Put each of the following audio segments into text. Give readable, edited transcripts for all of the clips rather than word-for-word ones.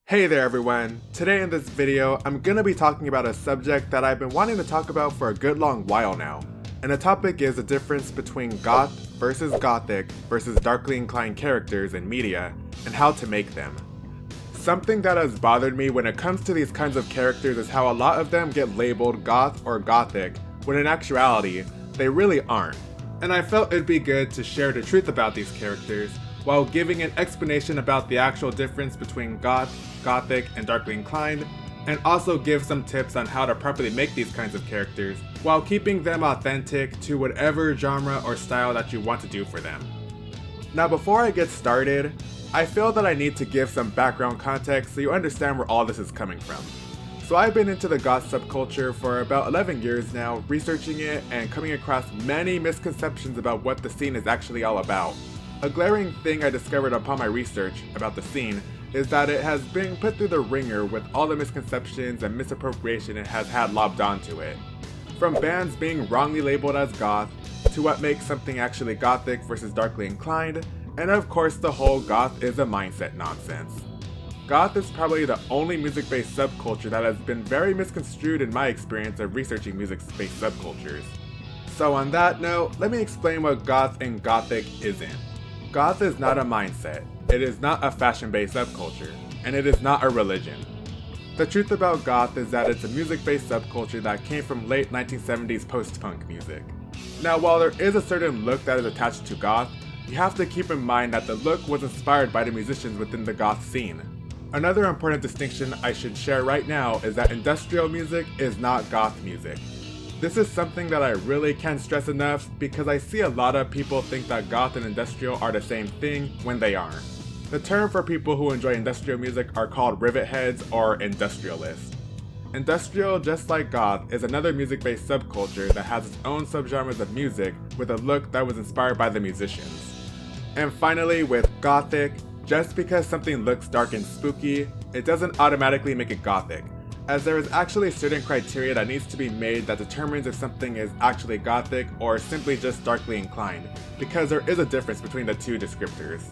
Hey there everyone! Today in this video, I'm gonna be talking about a subject that I've been wanting to talk about for a good long while now. And the topic is the difference between goth versus gothic versus darkly inclined characters in media, and how to make them. Something that has bothered me when it comes to these kinds of characters is how a lot of them get labeled goth or gothic, when in actuality, they really aren't. And I felt it'd be good to share the truth about these characters, while giving an explanation about the actual difference between goth, gothic, and darkly inclined, and also give some tips on how to properly make these kinds of characters, while keeping them authentic to whatever genre or style that you want to do for them. Now before I get started, I feel that I need to give some background context so you understand where all this is coming from. So I've been into the goth subculture for about 11 years now, researching it and coming across many misconceptions about what the scene is actually all about. A glaring thing I discovered upon my research about the scene is that it has been put through the ringer with all the misconceptions and misappropriation it has had lobbed onto it. From bands being wrongly labeled as goth, to what makes something actually gothic versus darkly inclined, and of course the whole goth is a mindset nonsense. Goth is probably the only music-based subculture that has been very misconstrued in my experience of researching music-based subcultures. So on that note, let me explain what goth and gothic isn't. Goth is not a mindset, it is not a fashion-based subculture, and it is not a religion. The truth about goth is that it's a music-based subculture that came from late 1970s post-punk music. Now while there is a certain look that is attached to goth, you have to keep in mind that the look was inspired by the musicians within the goth scene. Another important distinction I should share right now is that industrial music is not goth music. This is something that I really can't stress enough because I see a lot of people think that goth and industrial are the same thing when they aren't. The term for people who enjoy industrial music are called rivet heads or industrialists. Industrial, just like goth, is another music-based subculture that has its own subgenres of music with a look that was inspired by the musicians. And finally, with gothic, just because something looks dark and spooky, it doesn't automatically make it gothic, as there is actually certain criteria that needs to be made that determines if something is actually gothic or simply just darkly inclined, because there is a difference between the two descriptors.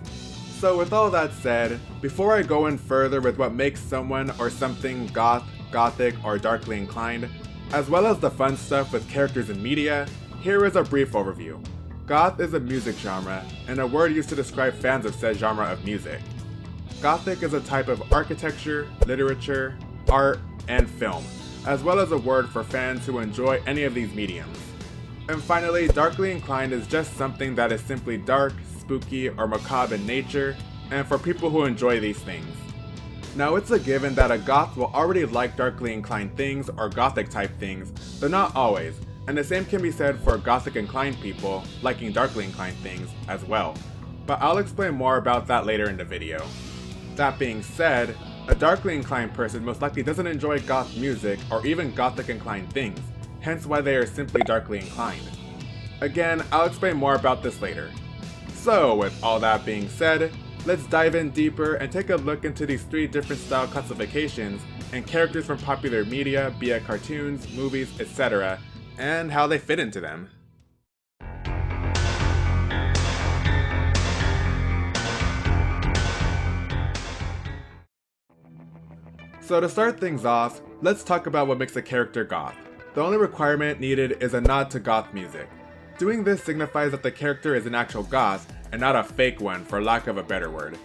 So with all that said, before I go in further with what makes someone or something goth, gothic, or darkly inclined, as well as the fun stuff with characters in media, here is a brief overview. Goth is a music genre, and a word used to describe fans of said genre of music. Gothic is a type of architecture, literature, art, and film, as well as a word for fans who enjoy any of these mediums. And finally, darkly inclined is just something that is simply dark, spooky, or macabre in nature, and for people who enjoy these things. Now it's a given that a goth will already like darkly inclined things or gothic type things, though not always, and the same can be said for gothic inclined people liking darkly inclined things as well, but I'll explain more about that later in the video. That being said, a darkly inclined person most likely doesn't enjoy goth music or even gothic inclined things, hence why they are simply darkly inclined. Again, I'll explain more about this later. So with all that being said, let's dive in deeper and take a look into these three different style classifications and characters from popular media, be it cartoons, movies, etc., and how they fit into them. So to start things off, let's talk about what makes a character goth. The only requirement needed is a nod to goth music. Doing this signifies that the character is an actual goth and not a fake one, for lack of a better word.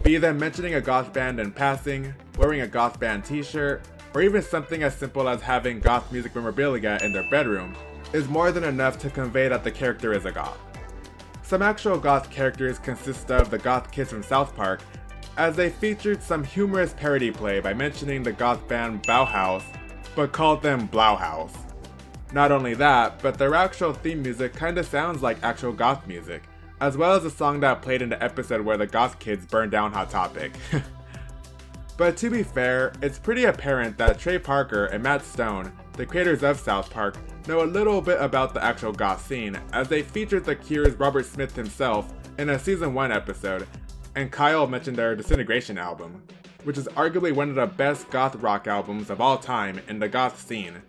Be them mentioning a goth band in passing, wearing a goth band t-shirt, or even something as simple as having goth music memorabilia in their bedroom is more than enough to convey that the character is a goth. Some actual goth characters consist of the goth kids from South Park, as they featured some humorous parody play by mentioning the goth band Bauhaus, but called them Blauhaus. Not only that, but their actual theme music kinda sounds like actual goth music, as well as the song that played in the episode where the goth kids burned down Hot Topic. But to be fair, it's pretty apparent that Trey Parker and Matt Stone, the creators of South Park, know a little bit about the actual goth scene, as they featured The Cure's Robert Smith himself in a season 1 episode, and Kyle mentioned their Disintegration album, which is arguably one of the best goth rock albums of all time in the goth scene.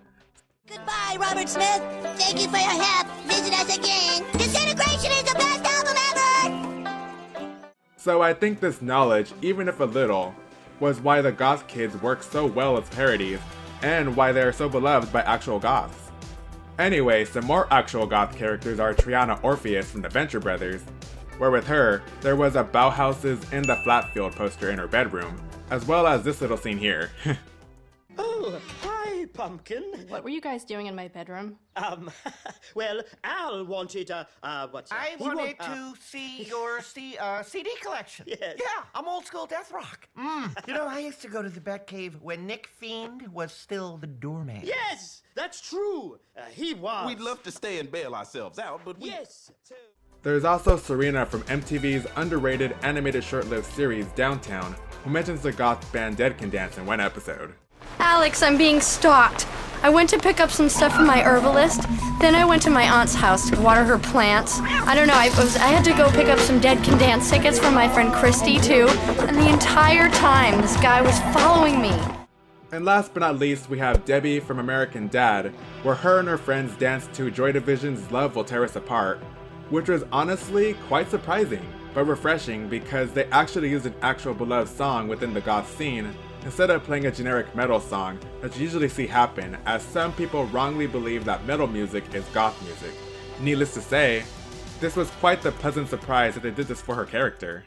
Goodbye, Robert Smith. Thank you for your help. Visit us again. Disintegration is the best album ever! So I think this knowledge, even if a little, was why the goth kids work so well as parodies, and why they are so beloved by actual goths. Anyway, some more actual goth characters are Triana Orpheus from the Venture Brothers, where with her, there was a Bauhaus's In the Flatfield poster in her bedroom, as well as this little scene here. Oh, hi, Pumpkin. What were you guys doing in my bedroom? Well, Al wanted, what's that? I wanted to see your CD collection. Yes. Yeah, I'm old school death rock. You know, I used to go to the Batcave when Nick Fiend was still the doorman. Yes, that's true. He was. We'd love to stay and bail ourselves out, but we... Yes. So... There's also Serena from MTV's underrated animated short-lived series Downtown, who mentions the goth band Dead Can Dance in one episode. Alex, I'm being stalked. I went to pick up some stuff from my herbalist, then I went to my aunt's house to water her plants. I don't know, I had to go pick up some Dead Can Dance tickets from my friend Christy too, and the entire time this guy was following me. And last but not least, we have Debbie from American Dad, where her and her friends danced to Joy Division's Love Will Tear Us Apart, which was honestly quite surprising, but refreshing because they actually used an actual beloved song within the goth scene, instead of playing a generic metal song that you usually see happen, as some people wrongly believe that metal music is goth music. Needless to say, this was quite the pleasant surprise that they did this for her character.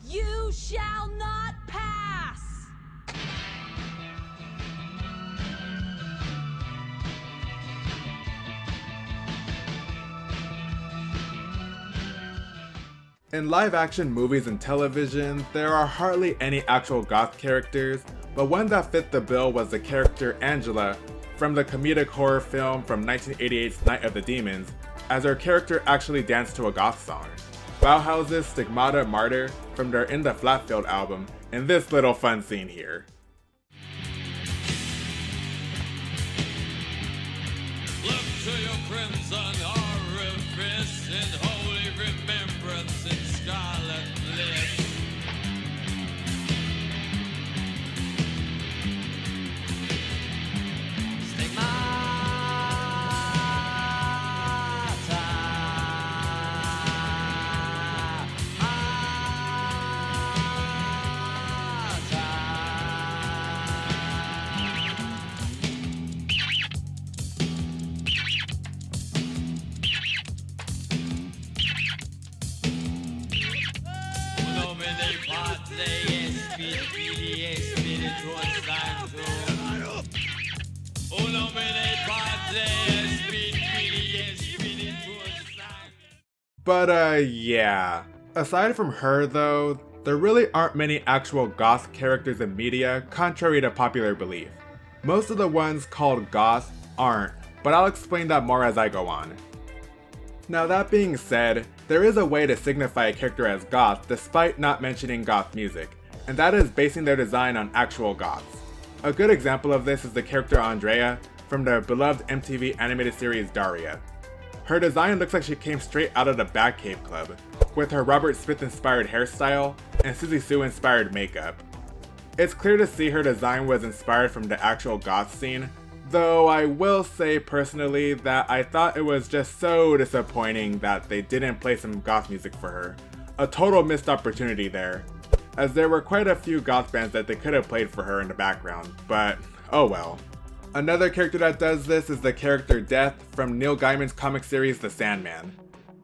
You shall not pass! In live-action movies and television, there are hardly any actual goth characters, but one that fit the bill was the character Angela from the comedic horror film from 1988's Night of the Demons, as her character actually danced to a goth song. Bauhaus's Stigmata Martyr from their In the Flatfield album, in this little fun scene here. Look to your crimson orifice in holy remembrance in scarlet bliss. But yeah. Aside from her though, there really aren't many actual goth characters in media, contrary to popular belief. Most of the ones called goth aren't, but I'll explain that more as I go on. Now that being said, there is a way to signify a character as goth despite not mentioning goth music, and that is basing their design on actual goths. A good example of this is the character Andrea from the beloved MTV animated series Daria. Her design looks like she came straight out of the Batcave Club, with her Robert Smith inspired hairstyle and Suzy Sue inspired makeup. It's clear to see her design was inspired from the actual goth scene, though I will say personally that I thought it was just so disappointing that they didn't play some goth music for her. A total missed opportunity there, as there were quite a few goth bands that they could have played for her in the background, but oh well. Another character that does this is the character Death from Neil Gaiman's comic series The Sandman.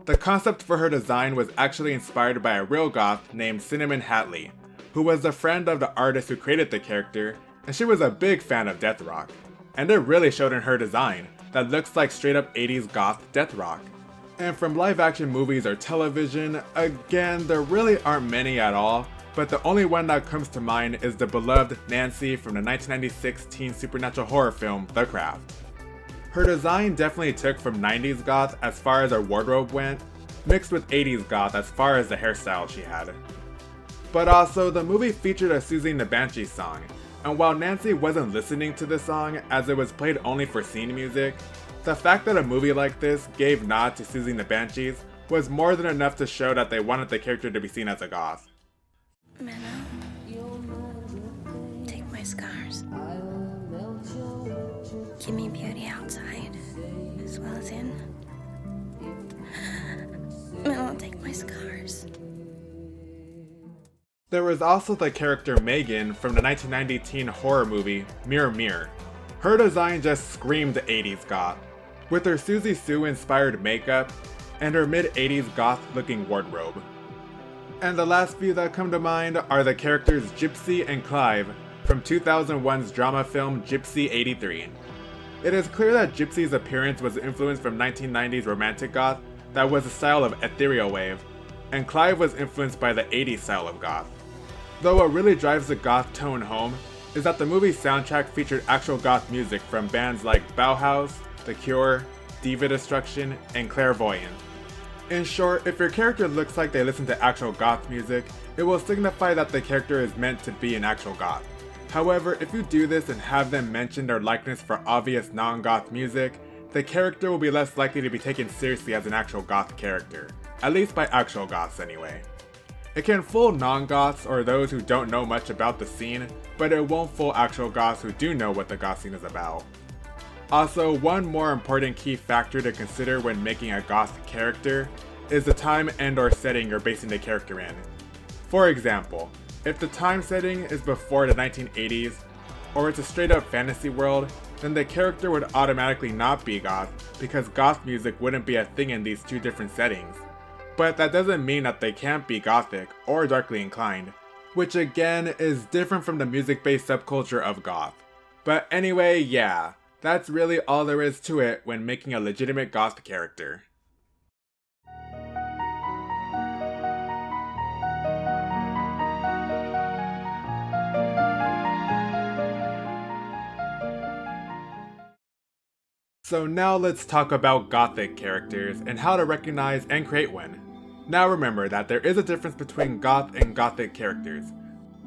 The concept for her design was actually inspired by a real goth named Cinnamon Hatley, who was a friend of the artist who created the character, and she was a big fan of death rock. And it really showed in her design, that looks like straight up 80s goth death rock. And from live action movies or television, again, there really aren't many at all, but the only one that comes to mind is the beloved Nancy from the 1996 teen supernatural horror film, The Craft. Her design definitely took from 90s goth as far as her wardrobe went, mixed with 80s goth as far as the hairstyle she had. But also, the movie featured a Susie and the Banshees song, and while Nancy wasn't listening to the song as it was played only for scene music, the fact that a movie like this gave nod to Susie and the Banshees was more than enough to show that they wanted the character to be seen as a goth. Minnow, take my scars. Give me beauty outside as well as in. Minnow, take my scars. There was also the character Megan from the 1990 teen horror movie Mirror Mirror. Her design just screamed 80s goth, with her Susie Sue inspired makeup and her mid-80s goth looking wardrobe. And the last few that come to mind are the characters Gypsy and Clive from 2001's drama film Gypsy 83. It is clear that Gypsy's appearance was influenced from 1990s romantic goth that was a style of ethereal wave, and Clive was influenced by the 80s style of goth. Though what really drives the goth tone home is that the movie's soundtrack featured actual goth music from bands like Bauhaus, The Cure, Diva Destruction, and Clairvoyant. In short, if your character looks like they listen to actual goth music, it will signify that the character is meant to be an actual goth. However, if you do this and have them mention their likeness for obvious non-goth music, the character will be less likely to be taken seriously as an actual goth character. At least by actual goths anyway. It can fool non-goths or those who don't know much about the scene, but it won't fool actual goths who do know what the goth scene is about. Also, one more important key factor to consider when making a goth character is the time and/or setting you're basing the character in. For example, if the time setting is before the 1980s, or it's a straight up fantasy world, then the character would automatically not be goth because goth music wouldn't be a thing in these two different settings. But that doesn't mean that they can't be gothic or darkly inclined, which again is different from the music-based subculture of goth. But anyway, yeah, that's really all there is to it when making a legitimate goth character. So now let's talk about gothic characters and how to recognize and create one. Now remember that there is a difference between goth and gothic characters.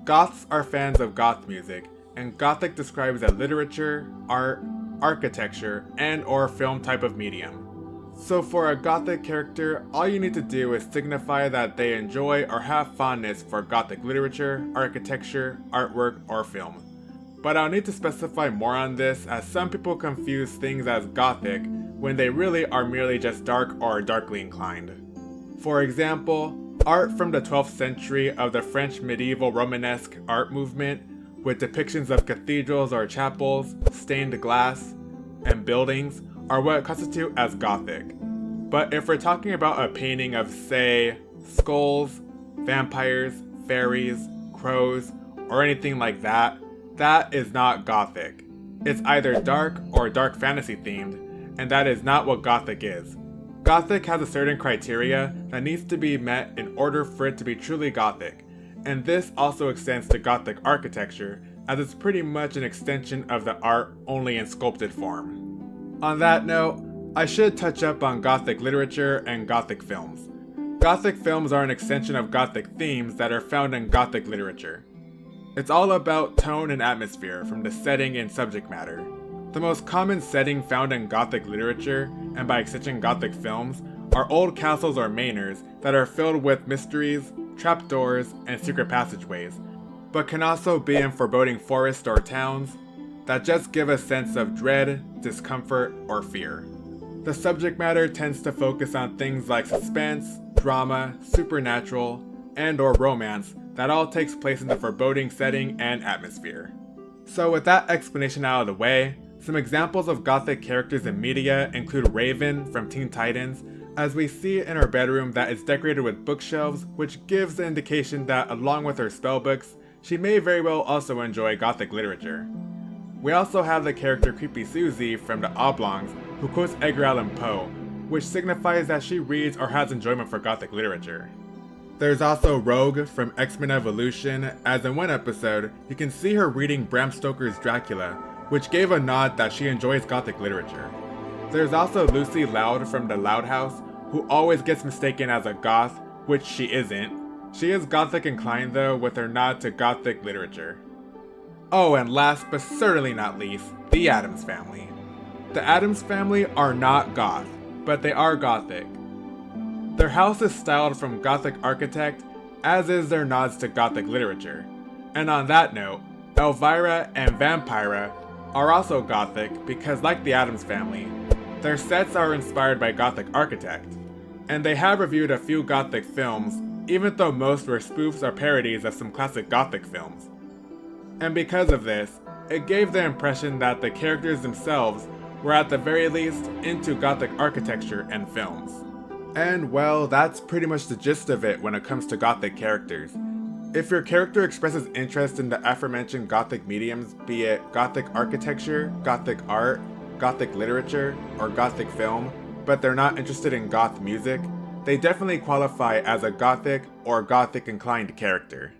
Goths are fans of goth music, and gothic describes a literature, art, architecture, and/or film type of medium. So for a gothic character, all you need to do is signify that they enjoy or have fondness for gothic literature, architecture, artwork, or film. But I'll need to specify more on this as some people confuse things as gothic when they really are merely just dark or darkly inclined. For example, art from the 12th century of the French medieval Romanesque art movement with depictions of cathedrals or chapels, stained glass, and buildings are what constitute as gothic. But if we're talking about a painting of, say, skulls, vampires, fairies, crows, or anything like that, that is not gothic. It's either dark or dark fantasy themed, and that is not what gothic is. Gothic has a certain criteria that needs to be met in order for it to be truly gothic, and this also extends to gothic architecture, as it's pretty much an extension of the art only in sculpted form. On that note, I should touch up on gothic literature and gothic films. Gothic films are an extension of gothic themes that are found in gothic literature. It's all about tone and atmosphere from the setting and subject matter. The most common setting found in gothic literature, and by extension gothic films, are old castles or manors that are filled with mysteries, trapdoors, and secret passageways, but can also be in foreboding forests or towns that just give a sense of dread, discomfort, or fear. The subject matter tends to focus on things like suspense, drama, supernatural, and/or romance that all takes place in the foreboding setting and atmosphere. So with that explanation out of the way, some examples of gothic characters in media include Raven from Teen Titans, as we see in her bedroom that is decorated with bookshelves, which gives the indication that along with her spellbooks, she may very well also enjoy gothic literature. We also have the character Creepy Susie from The Oblongs, who quotes Edgar Allan Poe, which signifies that she reads or has enjoyment for gothic literature. There's also Rogue from X-Men Evolution, as in one episode, you can see her reading Bram Stoker's Dracula, which gave a nod that she enjoys gothic literature. There's also Lucy Loud from The Loud House, who always gets mistaken as a goth, which she isn't. She is gothic inclined though, with her nod to gothic literature. Oh, and last but certainly not least, the Addams Family. The Addams Family are not goth, but they are gothic. Their house is styled from gothic architect, as is their nods to gothic literature. And on that note, Elvira and Vampira are also gothic because, like the Addams Family, their sets are inspired by gothic architect. And they have reviewed a few gothic films, even though most were spoofs or parodies of some classic Gothic films. And because of this, it gave the impression that the characters themselves were at the very least into Gothic architecture and films. And well, that's pretty much the gist of it when it comes to Gothic characters. If your character expresses interest in the aforementioned Gothic mediums, be it Gothic architecture, Gothic art, Gothic literature, or Gothic film, but they're not interested in Goth music, they definitely qualify as a Gothic or Gothic inclined character.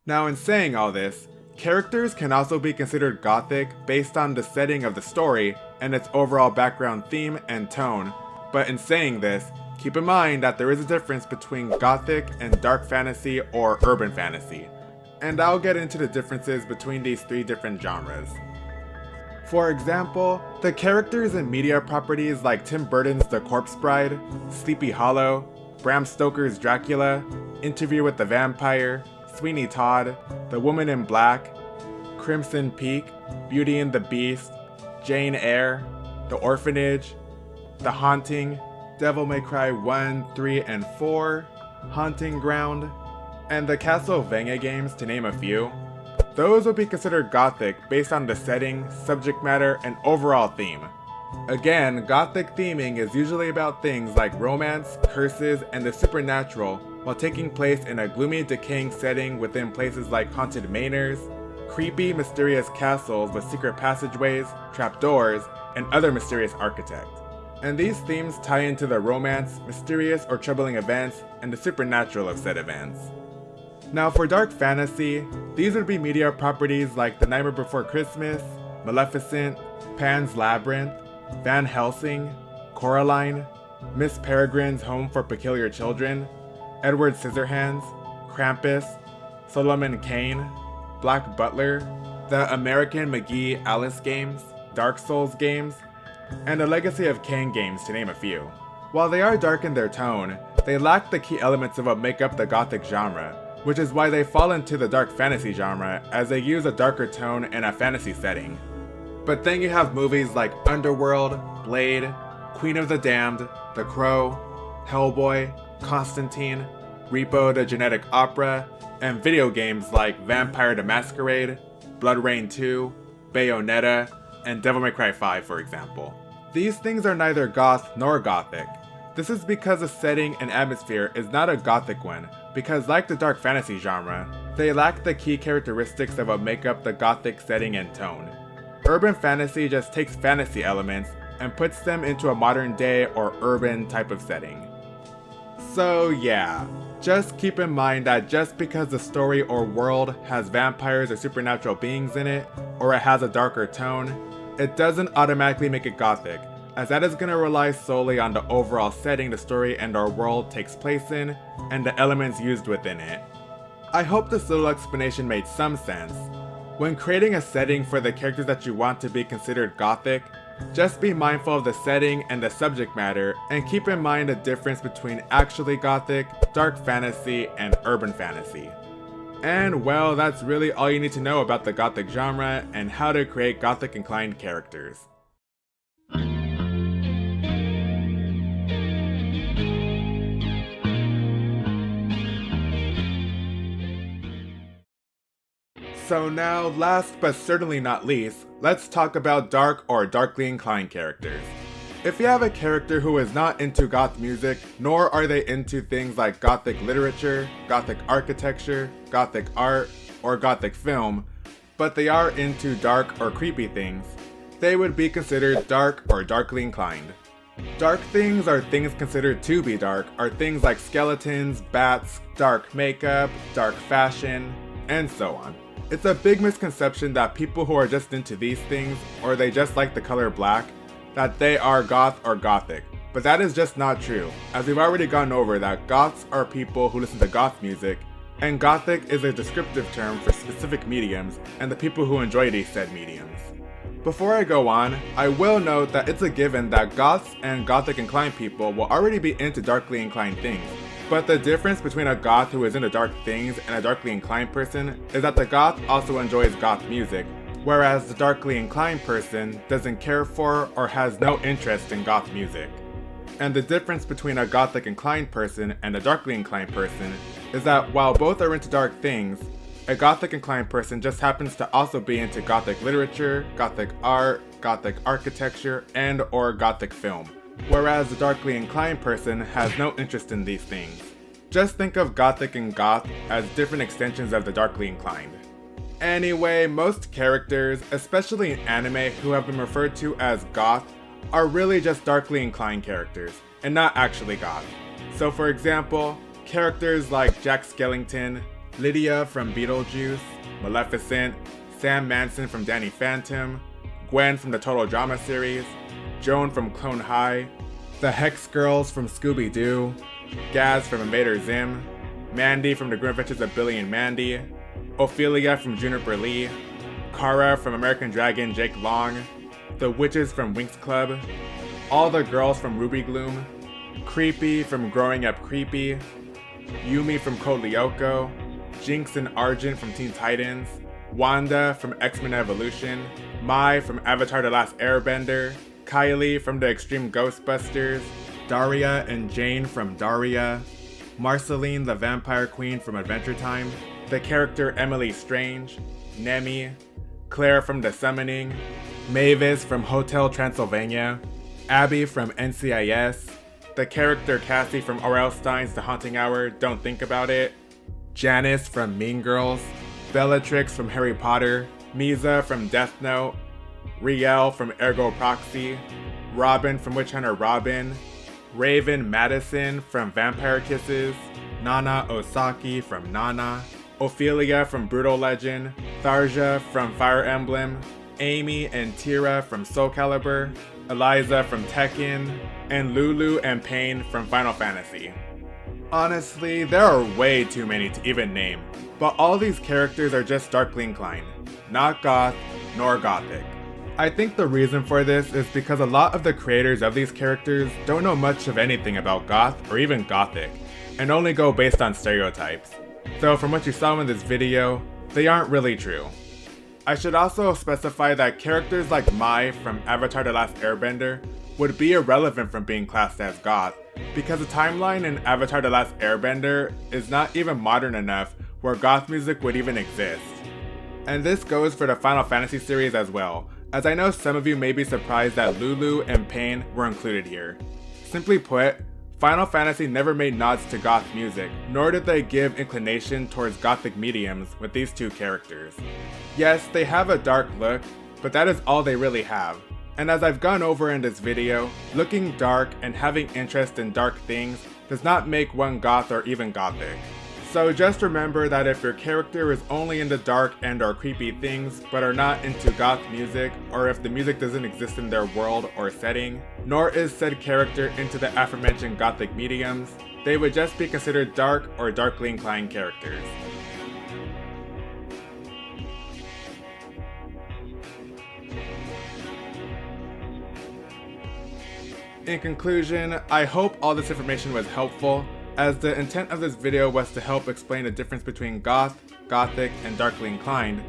Now in saying all this, characters can also be considered Gothic based on the setting of the story and its overall background theme and tone, but in saying this, keep in mind that there is a difference between Gothic and dark fantasy or urban fantasy, and I'll get into the differences between these three different genres. For example, the characters in media properties like Tim Burton's The Corpse Bride, Sleepy Hollow, Bram Stoker's Dracula, Interview with the Vampire, Sweeney Todd, The Woman in Black, Crimson Peak, Beauty and the Beast, Jane Eyre, The Orphanage, The Haunting, Devil May Cry 1, 3, and 4, Haunting Ground, and the Castlevania games, to name a few. Those would be considered Gothic based on the setting, subject matter, and overall theme. Again, Gothic theming is usually about things like romance, curses, and the supernatural, while taking place in a gloomy, decaying setting within places like haunted manors, creepy, mysterious castles with secret passageways, trapdoors, and other mysterious architect. And these themes tie into the romance, mysterious or troubling events, and the supernatural of said events. Now for dark fantasy, these would be media properties like The Nightmare Before Christmas, Maleficent, Pan's Labyrinth, Van Helsing, Coraline, Miss Peregrine's Home for Peculiar Children, Edward Scissorhands, Krampus, Solomon Kane, Black Butler, the American McGee Alice games, Dark Souls games, and the Legacy of Kain games, to name a few. While they are dark in their tone, they lack the key elements of what make up the Gothic genre, which is why they fall into the dark fantasy genre, as they use a darker tone in a fantasy setting. But then you have movies like Underworld, Blade, Queen of the Damned, The Crow, Hellboy, Constantine, Repo the Genetic Opera, and video games like Vampire the Masquerade, Blood Rain 2, Bayonetta, and Devil May Cry 5, for example. These things are neither goth nor gothic. This is because the setting and atmosphere is not a gothic one, because like the dark fantasy genre, they lack the key characteristics of what make up the gothic setting and tone. Urban fantasy just takes fantasy elements and puts them into a modern day or urban type of setting. So yeah, just keep in mind that just because the story or world has vampires or supernatural beings in it, or it has a darker tone, it doesn't automatically make it gothic, as that is going to rely solely on the overall setting the story and our world takes place in, and the elements used within it. I hope this little explanation made some sense. When creating a setting for the characters that you want to be considered gothic, just be mindful of the setting and the subject matter, and keep in mind the difference between actually gothic, dark fantasy, and urban fantasy. And well, that's really all you need to know about the gothic genre and how to create gothic inclined characters. So now, last but certainly not least, let's talk about dark or darkly inclined characters. If you have a character who is not into goth music, nor are they into things like gothic literature, gothic architecture, gothic art, or gothic film, but they are into dark or creepy things, they would be considered dark or darkly inclined. Dark things or things considered to be dark are things like skeletons, bats, dark makeup, dark fashion, and so on. It's a big misconception that people who are just into these things, or they just like the color black, that they are goth or gothic. But that is just not true, as we've already gone over that goths are people who listen to goth music, and gothic is a descriptive term for specific mediums and the people who enjoy these said mediums. Before I go on, I will note that it's a given that goths and gothic inclined people will already be into darkly inclined things. But the difference between a goth who is into dark things and a darkly inclined person is that the goth also enjoys goth music, whereas the darkly inclined person doesn't care for or has no interest in goth music. And the difference between a Gothic inclined person and a darkly inclined person is that while both are into dark things, a Gothic inclined person just happens to also be into Gothic literature, Gothic art, Gothic architecture, and or Gothic film, whereas the darkly inclined person has no interest in these things. Just think of Gothic and Goth as different extensions of the darkly inclined. Anyway, most characters, especially in anime who have been referred to as Goth, are really just darkly inclined characters, and not actually Goth. So for example, characters like Jack Skellington, Lydia from Beetlejuice, Maleficent, Sam Manson from Danny Phantom, Gwen from the Total Drama series, Joan from Clone High, the Hex Girls from Scooby-Doo, Gaz from Invader Zim, Mandy from The Grim Adventures of Billy and Mandy, Ophelia from Juniper Lee, Kara from American Dragon Jake Long, the Witches from Winx Club, all the girls from Ruby Gloom, Creepy from Growing Up Creepy, Yumi from Code Lyoko, Jinx and Argent from Teen Titans, Wanda from X-Men Evolution, Mai from Avatar The Last Airbender, Kylie from The Extreme Ghostbusters, Daria and Jane from Daria, Marceline the Vampire Queen from Adventure Time, the character Emily Strange, Nemi, Claire from The Summoning, Mavis from Hotel Transylvania, Abby from NCIS, the character Cassie from R.L. Stein's The Haunting Hour, Don't Think About It, Janice from Mean Girls, Bellatrix from Harry Potter, Misa from Death Note, Riel from Ergo Proxy, Robin from Witch Hunter Robin, Raven Madison from Vampire Kisses, Nana Osaki from Nana, Ophelia from Brutal Legend, Tharja from Fire Emblem, Amy and Tira from Soul Calibur, Eliza from Tekken, and Lulu and Pain from Final Fantasy. Honestly, there are way too many to even name, but all these characters are just darkly inclined, not Goth nor Gothic. I think the reason for this is because a lot of the creators of these characters don't know much of anything about Goth or even Gothic, and only go based on stereotypes. So from what you saw in this video, they aren't really true. I should also specify that characters like Mai from Avatar The Last Airbender would be irrelevant from being classed as Goth, because the timeline in Avatar The Last Airbender is not even modern enough where Goth music would even exist. And this goes for the Final Fantasy series as well, as I know some of you may be surprised that Lulu and Pain were included here. Simply put, Final Fantasy never made nods to Goth music, nor did they give inclination towards Gothic mediums with these two characters. Yes, they have a dark look, but that is all they really have. And as I've gone over in this video, looking dark and having interest in dark things does not make one Goth or even Gothic. So just remember that if your character is only into dark and or creepy things but are not into Goth music, or if the music doesn't exist in their world or setting, nor is said character into the aforementioned Gothic mediums, they would just be considered dark or darkly inclined characters. In conclusion, I hope all this information was helpful, as the intent of this video was to help explain the difference between Goth, Gothic, and darkly inclined,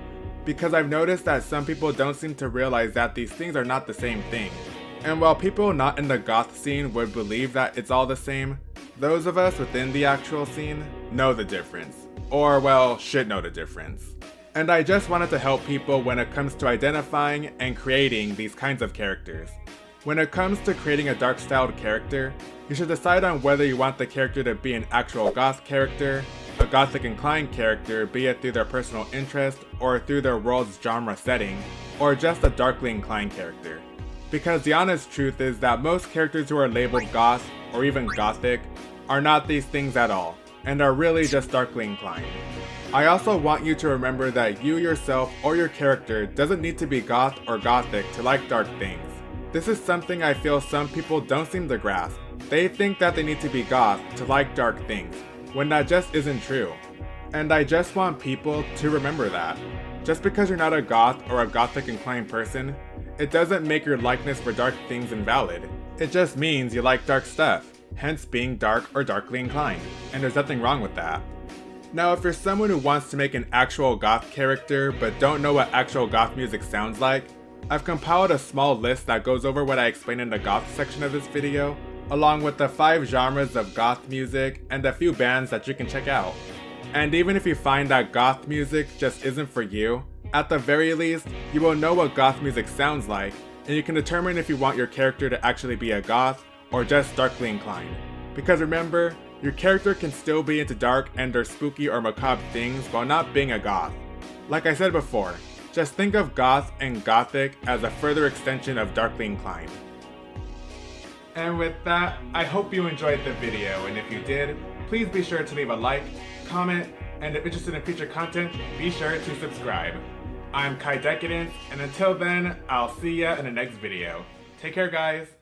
because I've noticed that some people don't seem to realize that these things are not the same thing. And while people not in the Goth scene would believe that it's all the same, those of us within the actual scene know the difference. Or, well, should know the difference. And I just wanted to help people when it comes to identifying and creating these kinds of characters. When it comes to creating a dark-styled character, you should decide on whether you want the character to be an actual Goth character, a Gothic inclined character, be it through their personal interest or through their world's genre setting, or just a darkly inclined character. Because the honest truth is that most characters who are labeled Goth or even Gothic are not these things at all, and are really just darkly inclined. I also want you to remember that you yourself or your character doesn't need to be Goth or Gothic to like dark things. This is something I feel some people don't seem to grasp. They think that they need to be Goth to like dark things, when that just isn't true. And I just want people to remember that. Just because you're not a Goth or a Gothic inclined person, it doesn't make your likeness for dark things invalid. It just means you like dark stuff, hence being dark or darkly inclined, and there's nothing wrong with that. Now, if you're someone who wants to make an actual Goth character but don't know what actual Goth music sounds like, I've compiled a small list that goes over what I explained in the Goth section of this video, along with the 5 genres of goth music and a few bands that you can check out. And even if you find that goth music just isn't for you, at the very least, you will know what goth music sounds like, and you can determine if you want your character to actually be a goth or just darkly inclined. Because remember, your character can still be into dark and/or spooky or macabre things while not being a goth. Like I said before, just think of goth and gothic as a further extension of darkly inclined. And with that, I hope you enjoyed the video, and if you did, please be sure to leave a like, comment, and if interested in future content, be sure to subscribe. I'm Decadence, and until then, I'll see ya in the next video. Take care, guys!